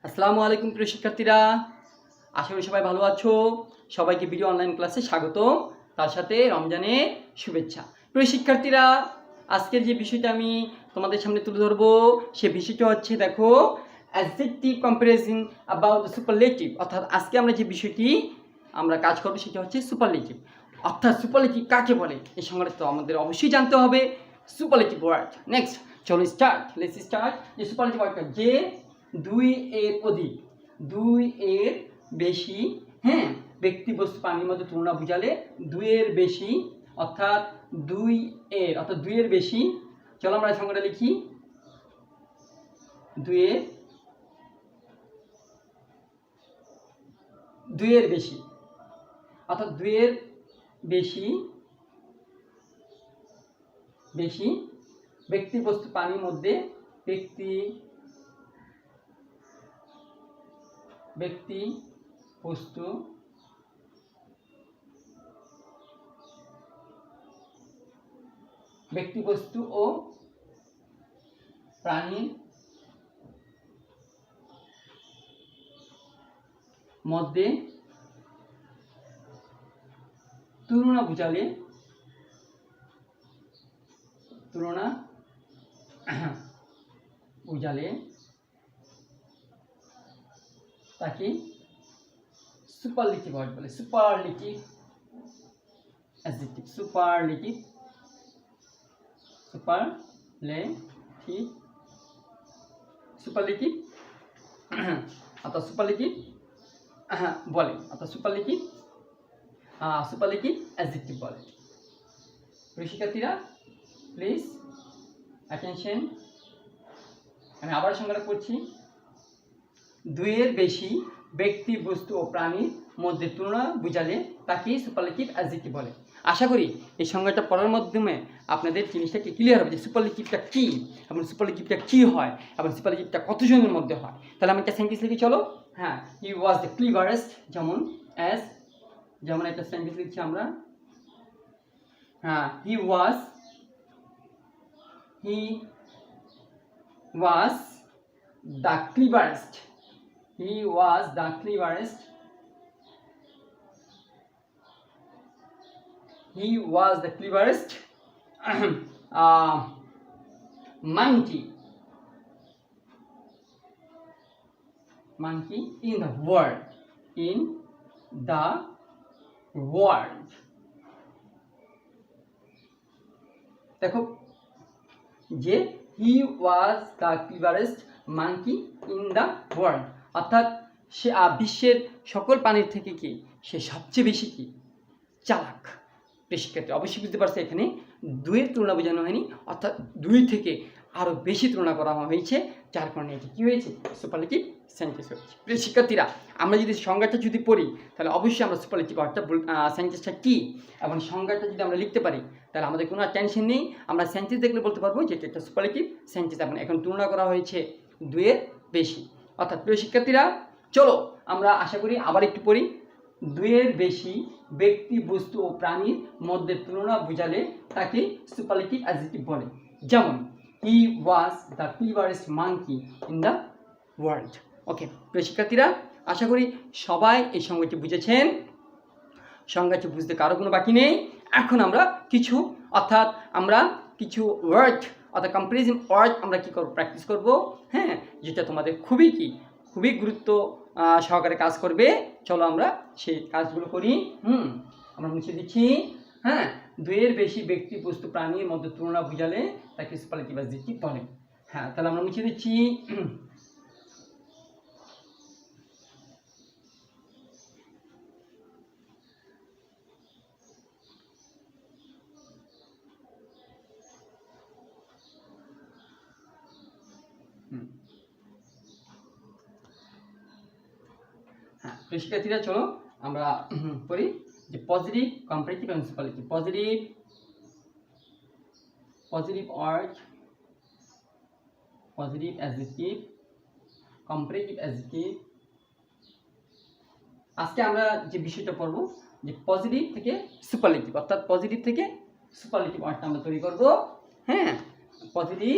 আসসালামু আলাইকুম প্রিয় শিক্ষার্থীরা, আশা করি সবাই ভালো আছো। সবাইকে ভিডিও অনলাইন ক্লাসে স্বাগত, তার সাথে রমজানের শুভেচ্ছা। প্রিয় শিক্ষার্থীরা, আজকের যে বিষয়টা আমি তোমাদের সামনে তুলে ধরবো সে বিষয়টা হচ্ছে, দেখো, adjective comparison about the superlative. অর্থাৎ আজকে আমরা যে বিষয়টি আমরা কাজ করবো সেটা হচ্ছে সুপারলেটিভ। অর্থাৎ সুপারলেটিভ কাকে বলে এই সংজ্ঞাটা তো আমাদের অবশ্যই জানতে হবে। সুপারলেটিভ ওয়ার্ড, নেক্সট চলো লেটস স্টার্ট। যে সুপারলেটিভ ওয়ার্ডটা যে দুই এর অধিক, দুই এর বেশি, হ্যাঁ, ব্যক্তি বস্তু প্রাণীর মধ্যে তুলনা বুঝালে দুইয়ের বেশি, অর্থাৎ দুইয়ের বেশি। চলো আমরা এই সংখ্যাটা লিখি। দুইয়ের বেশি, অর্থাৎ দুইয়ের বেশি ব্যক্তি বস্তু প্রাণীর মধ্যে ব্যক্তি বস্তু ও প্রাণীর মধ্যে তুলনা বুঝালে তাকে সুপারলেটিভ ওয়ার্ড বলে। সুপারলেটিভ অ্যাডজেক্টিভ, সুপারলেটিভ অর্থাৎ সুপারলেটিভ বলে, অর্থাৎ সুপারলেটিভ অ্যাডজেক্টিভ বলে। শিক্ষার্থীরা প্লিজ অ্যাটেনশন, আমি আবার সংজ্ঞাটা করছি। দুইয়ের বেশি ব্যক্তি বস্তু ও প্রাণীর মধ্যে তুলনা বুঝালে তাকে সুপারলেটিভ অ্যাডজেক্টিভ বলে। আশা করি এই সংজ্ঞাটা পড়ার মাধ্যমে আপনাদের জিনিসটা কি ক্লিয়ার হবে যে সুপারলেটিভটা কী এবং সুপারলেটিভটা কী হয় এবং সুপারলেটিভটা কতজনের মধ্যে হয়। তাহলে আমি একটা সেন্টেন্স লিখি, চলো। হ্যাঁ, হি ওয়াজ দ্য ক্লিভারেস্ট, যেমন একটা সেন্টেন্স লিখছি আমরা। হ্যাঁ, হি ওয়াজ the cleverest. He was the cleverest. Monkey in the world. দেখো যে he was the cleverest monkey in the world, অর্থাৎ সে বিশ্বের সকল প্রাণীর থেকে কি সে সবচেয়ে বেশি কি চালাক। শিক্ষার্থী অবশ্যই বুঝতে পারছে এখানে দুইয়ের তুলনা বোঝানো হয়নি, অর্থাৎ দুই থেকে আরও বেশি তুলনা করা হয়েছে, যার কারণে এটি কী হয়েছে সুপারলেটিভ সেন্টেন্স হয়েছে। প্রিয় শিক্ষার্থীরা, আমরা যদি সংজ্ঞাটা যদি পড়ি তাহলে অবশ্যই আমরা সুপারলেটিভ ওয়ার্ডটা সেন্টেন্সটা কী এবং সংজ্ঞাটা যদি আমরা লিখতে পারি তাহলে আমাদের কোনো টেনশন নেই। আমরা সেন্টেন্স দেখলে বলতে পারবো যে এটা একটা সুপারলেটিভ সেন্টেন্স এবং এখন তুলনা করা হয়েছে দুইয়ের বেশি। অর্থাৎ প্রিয় শিক্ষার্থীরা, চলো আমরা আশা করি আবার একটু পড়ি। দুইয়ের বেশি ব্যক্তি বস্তু ও প্রাণীর মধ্যে তুলনা বুঝালে তাকে সুপারলেটিভ অ্যাডজেক্টিভ বলে। যেমন he was the cleverest monkey in the world. Okay প্রিয় শিক্ষার্থীরা, আশা করি সবাই এই সংজ্ঞাটি বুঝেছেন। সংজ্ঞাটি বুঝতে কারো কোনো বাকি নেই। এখন আমরা কিছু ওয়ার্ড অর্থাৎ কম্পারিজন ওয়ার্ড আমরা কী করবো, প্র্যাকটিস করবো। হ্যাঁ, যেটা তোমাদের খুবই গুরুত্ব সহকারে কাজ করবে। চলো আমরা সেই কাজগুলো করি। আমরা মুছে দিচ্ছি। হ্যাঁ, দুইয়ের বেশি ব্যক্তি বস্তু প্রাণীর মধ্যে তুলনা বুঝালে তাকে সুপারলেটিভ অ্যাডজেক্টিভ বলে। হ্যাঁ, তাহলে আমরা মুছে দিচ্ছি। হ্যাঁ, শিক্ষার্থীরা চলো আমরা করি যে পজিটিভ কম্পারেটিভ এবং superlative. Positive word, positive adjective, comparative adjective. আজকে আমরা যে বিষয়টা পড়বো যে পজিটিভ থেকে সুপারলেটিভ, অর্থাৎ পজিটিভ থেকে সুপারলেটিভ ওয়ার্ডটা আমরা তৈরি করব। হ্যাঁ, পজিটিভ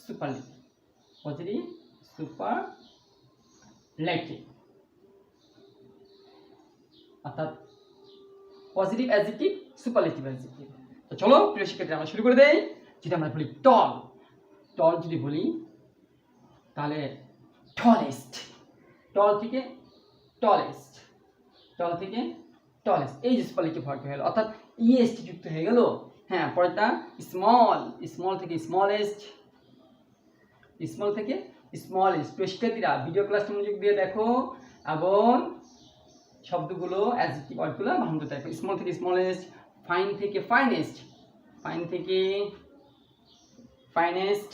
সুপারলেটিভ, লেটে, অর্থাৎ পজিটিভ অ্যাডজেক্টিভ, সুপারলেটিভ অ্যাডজেক্টিভ। তো চলো প্রিয় শিক্ষার্থী আমরা শুরু করে দেই। যদি আমরা বলি টল, টল যদি বলি তাহলে টলেস্ট, টল থেকে টলেস্ট, টল থেকে টলেস্ট, এই যে সুপারলেটিভ ওয়ার্ড হয়ে গেল, অর্থাৎ ইএসট যুক্ত হয়ে গেল। হ্যাঁ, পরেরটা স্মল, স্মল থেকে স্মলেস্ট, স্মল থেকে স্মলেস্ট। প্রিয় শিক্ষার্থীরা ভিডিও ক্লাসটা মনোযোগ দিয়ে দেখো এবং শব্দগুলো অ্যাডজেক্টিভ ওয়ার্ডগুলো ভালো মতো দেখো। স্মল থেকে স্মলেস্ট, ফাইন থেকে ফাইনেস্ট, ফাইন থেকে ফাইনেস্ট,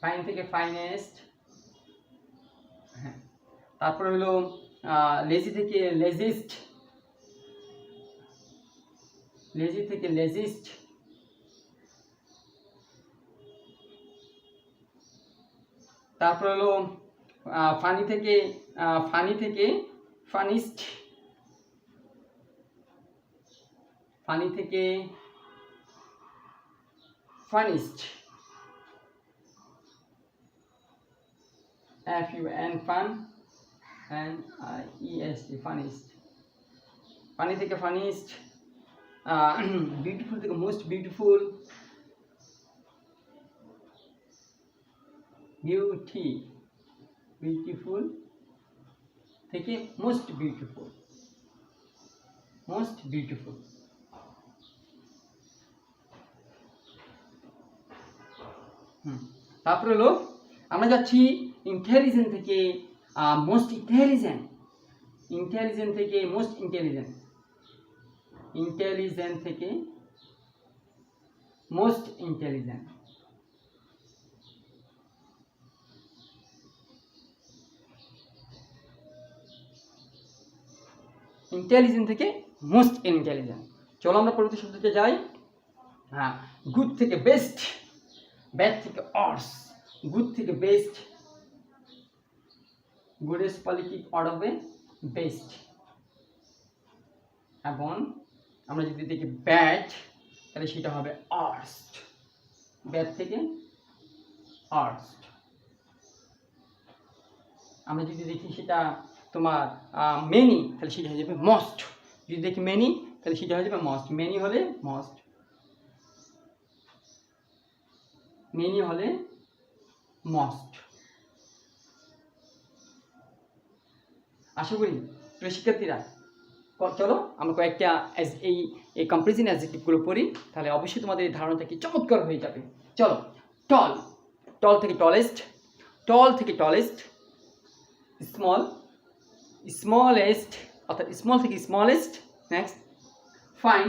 ফাইন থেকে ফাইনেস্ট। হ্যাঁ, তারপরে হলো লেজি থেকে লেজিস্ট, লেজি থেকে লেজিস্ট। তারপর হলো ফানি থেকে ফানি থেকে ফানিস্ট, ফানি থেকে funniest, FUN fun and EST funniest, funny থেকে ফানিস্ট। বিউটিফুল থেকে মোস্ট বিউটিফুল, বিউটি, বিউটিফুল থেকে মোস্ট বিউটিফুল, মোস্ট বিউটিফুল। তারপরে হলো আমরা যাচ্ছি ইন্টেলিজেন্ট থেকে মোস্ট ইন্টেলিজেন্ট, ইন্টেলিজেন্ট থেকে মোস্ট ইন্টেলিজেন্ট, ইন্টেলিজেন্ট থেকে মোস্ট ইন্টেলিজেন্ট। ইন্টেলিজেন্ট থেকে মোস্ট ইন্টেলিজেন্ট। চলো আমরা পরবর্তী শব্দতে যাই। হ্যাঁ, গুড থেকে বেস্ট, ব্যাড থেকে অর্স, গুড থেকে বেস্ট, গুডেস্ট কোয়ালিটি অর্ড হবে বেস্ট। এবং আমরা যদি দেখি ব্যাড তাহলে সেটা হবে অর্স্ট, ব্যাড থেকে অর্স্ট। আমরা যদি দেখি সেটা তোমার মেনি তাহলে সেটা হয়ে যাবে মস্ট, যদি দেখি মেনি তাহলে সেটা হয়ে যাবে মস্ট, মেনি হলে মস্ট, মেনি হলে মস্ট। আশা করি প্রিয় শিক্ষার্থীরা, চলো আমরা কয়েকটা এই কম্পারিজন অ্যাডজেক্টিভগুলো পড়ি, তাহলে অবশ্যই তোমাদের এই ধারণাটা কি চমৎকার হয়ে যাবে। চলো, টল, টল থেকে টলেস্ট, টল থেকে টলেস্ট। স্মল, স্মলেস্ট, অর্থাৎ স্মল থেকে smallest. Next fine,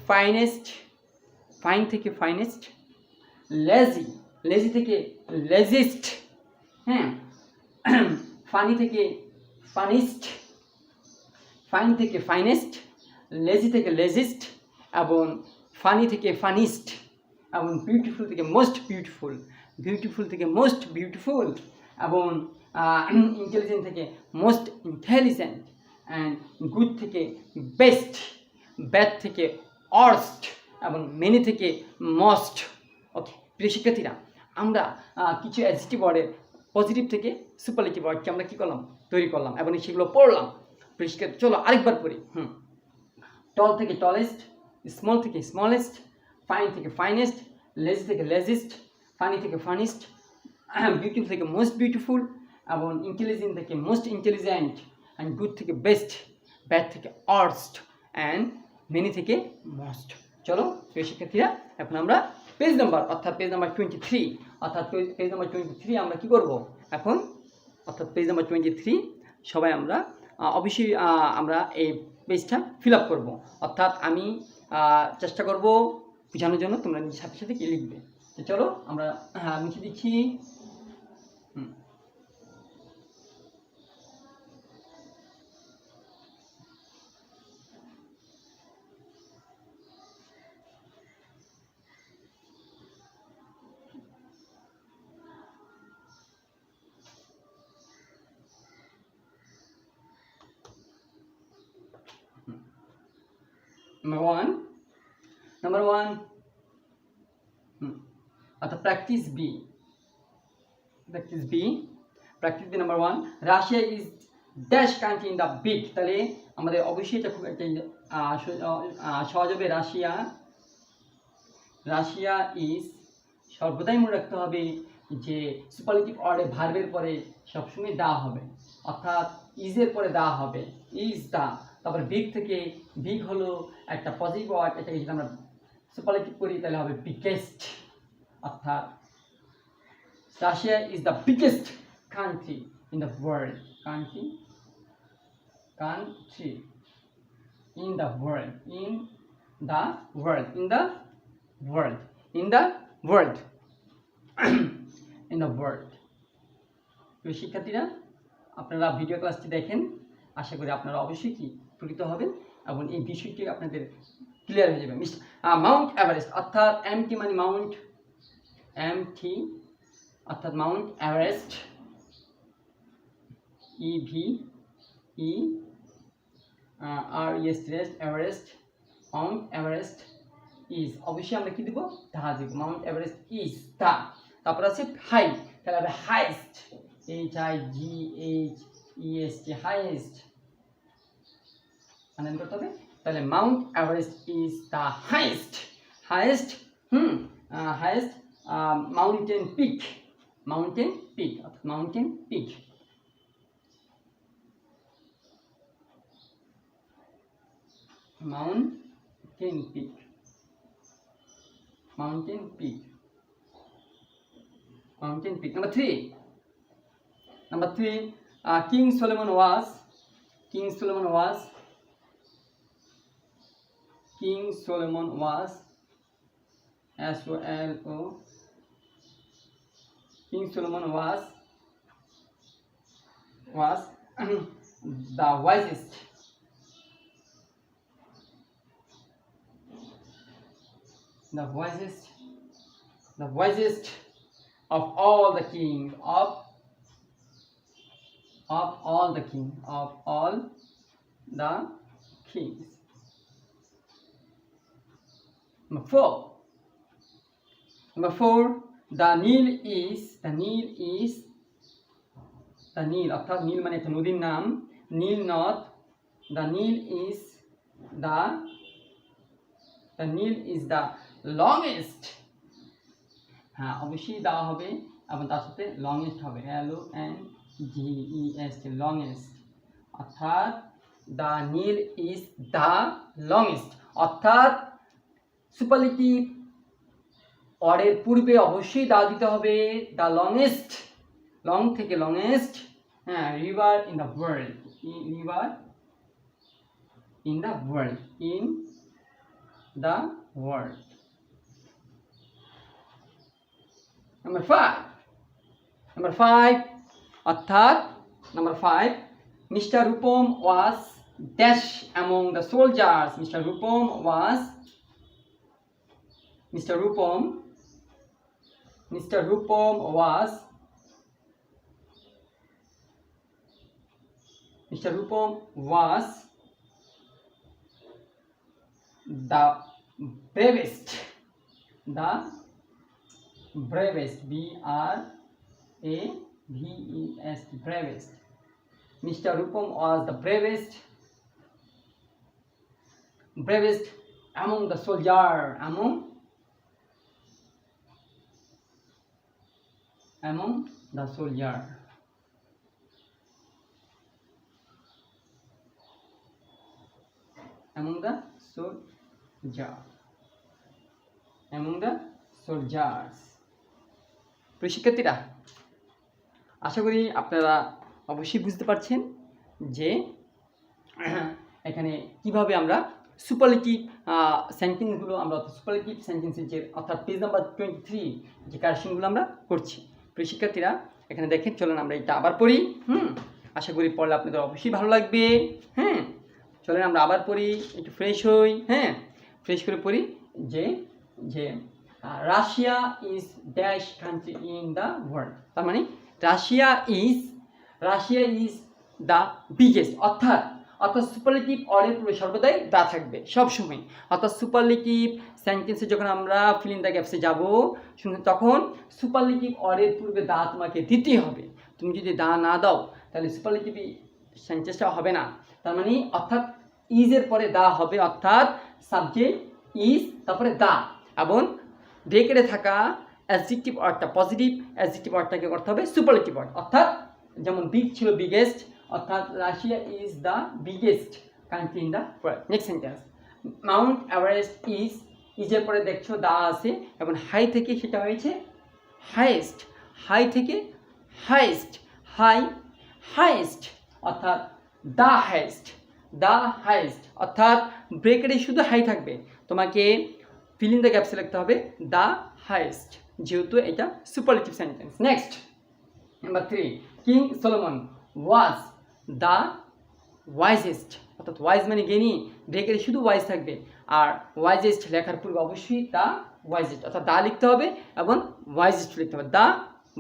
finest, fine থেকে ফাইনেস্ট। লেজি, লেজি থেকে লেজিস্ট। হ্যাঁ, ফানি থেকে ফানিস্ট, ফাইন থেকে ফাইনেস্ট, লেজি থেকে লেজিস্ট এবং ফানি থেকে ফানিস্ট এবং বিউটিফুল থেকে মোস্ট বিউটিফুল, বিউটিফুল থেকে মোস্ট বিউটিফুল এবং ইন্টেলিজেন্ট থেকে মোস্ট ইন্টেলিজেন্ট অ্যান্ড গুড থেকে বেস্ট, ব্যাড থেকে অর্স্ট এবং মেনি থেকে মস্ট। ওকে প্রিয় শিক্ষার্থীরা, আমরা কিছু অ্যাডজেক্টিভ ওয়ার্ডের পজিটিভ থেকে সুপারলেটিভ ওয়ার্ডকে আমরা কী করলাম, তৈরি করলাম এবং সেগুলো পড়লাম। প্রিয় শিক্ষার্থী চলো আরেকবার পড়ি। টল থেকে টলেস্ট, স্মল থেকে স্মলেস্ট, ফাইন থেকে ফাইনেস্ট, লেজি থেকে লেজিস্ট, ফানি থেকে ফানিস্ট, বিউটিফুল থেকে মোস্ট বিউটিফুল এবং ইন্টেলিজেন্ট থেকে মোস্ট ইন্টেলিজেন্ট অ্যান্ড গুড থেকে বেস্ট, ব্যাড থেকে অর্স্ট অ্যান্ড মেনি থেকে মস্ট। চলো প্রিয় শিক্ষার্থীরা, এখন আমরা পেজ নাম্বার অর্থাৎ পেজ নাম্বার 23 অর্থাৎ পেজ নাম্বার 23 আমরা কি করব এখন, অর্থাৎ পেজ নাম্বার 23 সবাই আমরা অবশ্যই আমরা এই পেজটা ফিল আপ করবো। অর্থাৎ আমি চেষ্টা করব বোঝানোর জন্য, তোমরা নিজের সাথে সাথে কি লিখবে। তো চলো আমরা লিখে দিচ্ছি। Number one. অর্থাৎ practice B number 1, Russia is dash country in the big. তাহলে আমাদের অবশ্যই এটা খুব একটা সহজ হবে। রাশিয়া ইজ, সর্বদাই মনে রাখতে হবে যে সুপারলেটিভ ওয়ার্ডে ভার্বের পরে সবসময় দা হবে, অর্থাৎ ইজের পরে দা হবে, ইজ দা। তারপর বিগ থেকে, বিগ হলো একটা পজিটিভ ওয়ার্ড, এটাকে যদি আমরা সুপারলেটিভ করি তাহলে হবে বিগেস্ট। অর্থাৎ Russia is the biggest country in the world, country in the world, in the world, in the world, in the world, in the world। তো শিক্ষার্থীরা, আপনারা ভিডিও ক্লাসটি দেখেন, আশা করি আপনারা অবশ্যই কি উপকৃত হবেন এবং এই বিষয়টি আপনাদের ক্লিয়ার হয়ে যাবে। মাউন্ট এভারেস্ট, অর্থাৎ এমটি মানে মাউন্ট, এমটি অর্থাৎ Mount Everest, EVE Everest, Mount Everest is, অবশ্যই আমরা কি দেবো, দা দেবো, মাউন্ট এভারেস্ট ইজ দা। তারপর আছে হাই, তাহলে হবে হাইস্ট, HIGHEST, হাইয়েস্ট মানে করতে হবে। তাহলে Mount Everest is the highest mountain peak, অর্থাৎ mountain peak. Mountain peak. Number three, King Solomon was S-O-L-O. King Solomon was the wisest of all the kings, of all the kings. Number four, the Nile অর্থাৎ নীল মানে একটা নদীর নাম, নীল নদ। The Nile is the longest, হ্যাঁ অবশ্যই দেওয়া হবে এবং তার সাথে লংগেস্ট হবে, LONGEST, লংগেস্ট। অর্থাৎ the Nile is the longest, অর্থাৎ সুপারলেটিভ ওয়ার্ডের পূর্বে অবশ্যই দা দিতে হবে, দ্য লংগেস্ট, লং থেকে লংগেস্ট, হ্যাঁ, river in the world, Number five, অর্থাৎ number 5, Mr. Rupam was dash among the soldiers. Mr. Rupam was the bravest, BRAVEST, bravest. Mr. Rupam was the bravest among the soldier, among the soldier. soldiers. প্রিয় শিক্ষার্থীরা, আশা করি আপনারা অবশ্যই বুঝতে পারছেন যে এখানে কিভাবে আমরা সুপারলেটিভ সেন্টেন্সগুলো আমরা সুপারলেটিভ সেন্টেন্সের অর্থাৎ পেজ নাম্বার 23 যে কারেকশনগুলো আমরা করছি। প্রিয় শিক্ষার্থীরা, এখানে দেখেন, চলেন আমরা এটা আবার পড়ি। আশা করি পড়লে আপনাদের অবশ্যই ভালো লাগবে। হ্যাঁ, চলেন আমরা আবার পড়ি, একটু ফ্রেশ হই। হ্যাঁ, ফ্রেশ করে পড়ি যে Russia is dash country in the world. তার মানে রাশিয়া ইজ দ্য বিগেস্ট, অর্থাৎ অর্থাৎ সুপারলেটিভ অর্ডের পূর্বে সর্বদাই দা থাকবে সবসময়। অর্থাৎ সুপারলেটিভ সেন্টেন্সে যখন আমরা ফিল ইন দ্য গ্যাপসে যাব তখন সুপারলেটিভ অর্ডের পূর্বে দা তোমাকে দিতেই হবে। তুমি যদি দা না দাও তাহলে সুপারলেটিভ সেন্টেন্সটা হবে না। তার মানে অর্থাৎ ইজের পরে দা হবে, অর্থাৎ সাবজেক্ট ইজ তারপরে দা, এবং ব্রেকেটে থাকা অ্যাডজেক্টিভ ওয়ার্ডটা পজিটিভ অ্যাডজেক্টিভ ওয়ার্ডটাকে করতে হবে সুপারলেটিভ ওয়ার্ড। অর্থাৎ যেমন বিগ ছিল বিগেস্ট, অর্থাৎ Russia is the biggest country in the world. Next sentence, Mount Everest ইজের পরে দেখছো দা আছে এবং হাই থেকে সেটা হয়েছে হাইয়েস্ট, হাই থেকে হাইয়েস্ট, হাইয়েস্ট অর্থাৎ দ্য হাইয়েস্ট অর্থাৎ ব্রেকেটে শুধু হাই থাকবে, তোমাকে ফিল ইন দ্য গ্যাপসে লিখতে হবে দ্য হাইয়েস্ট, যেহেতু এটা superlative sentence. Next number 3, king Solomon was the wisest, অর্থাৎ ওয়াইজ মানে জ্ঞানী, ব্রেকেটে শুধু ওয়াইজ থাকবে, আর ওয়াইজেস্ট লেখার পূর্বে অবশ্যই দ্য ওয়াইজেস্ট, অর্থাৎ দা লিখতে হবে এবং ওয়াইজেস্ট লিখতে হবে, the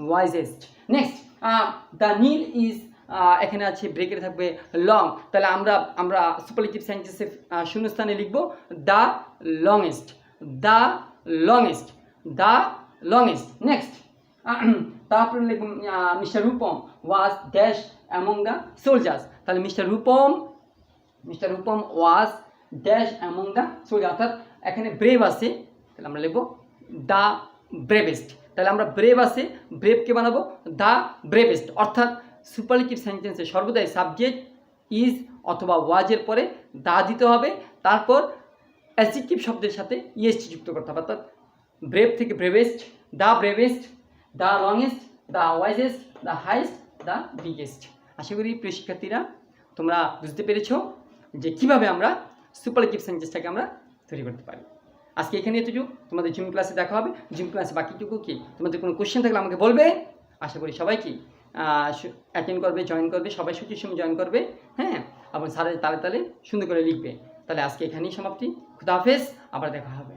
wisest. Next, the Nile is, এখানে আছে ব্রেকেটে থাকবে লং, তাহলে আমরা সুপারলেটিভ সেন্টেন্সে শূন্যস্থানে লিখব the longest, the longest, the longest. Next, তারপরে লিখব mister Rupam was dash among the soldiers, তাহলে mister Rupam was dash among the soldier, অর্থাৎ এখানে ব্রেভ আছে, তাহলে আমরা লিখব দ্য ব্রেভেস্ট, তাহলে আমরা ব্রেভ আছে ব্রেভকে বানাবো দ্য ব্রেভেস্ট। অর্থাৎ সুপারলেটিভ সেন্টেন্সে সর্বদাই সাবজেক্ট ইজ অথবা ওয়াজের পরে দা দিতে হবে, তারপর অ্যাডজেক্টিভ শব্দের সাথে ইএসটি যুক্ত করতে হবে, অর্থাৎ ব্রেভ থেকে bravest, the bravest, the longest, the wisest, the highest, the biggest. আশা করি প্রিয় শিক্ষার্থীরা তোমরা বুঝতে পেরেছ যে কীভাবে আমরা সুপারলেটিভ সেন্টেন্সটাকে আমরা তৈরি করতে পারি। আজকে এখানে এতটুকু, তোমাদের জিম ক্লাসে দেখা হবে। জিম ক্লাসে বাকিটুকু কি তোমাদের কোনো কোশ্চেন থাকলে আমাকে বলবে। আশা করি সবাই কি অ্যাটেন্ড করবে, জয়েন করবে, সবাই সঠিক সময় জয়েন করবে, হ্যাঁ, এবং স্যারের তালে তালে সুন্দর করে লিখবে। তাহলে আজকে এখানেই সমাপ্তি। খুদা হাফেজ, আবার দেখা হবে।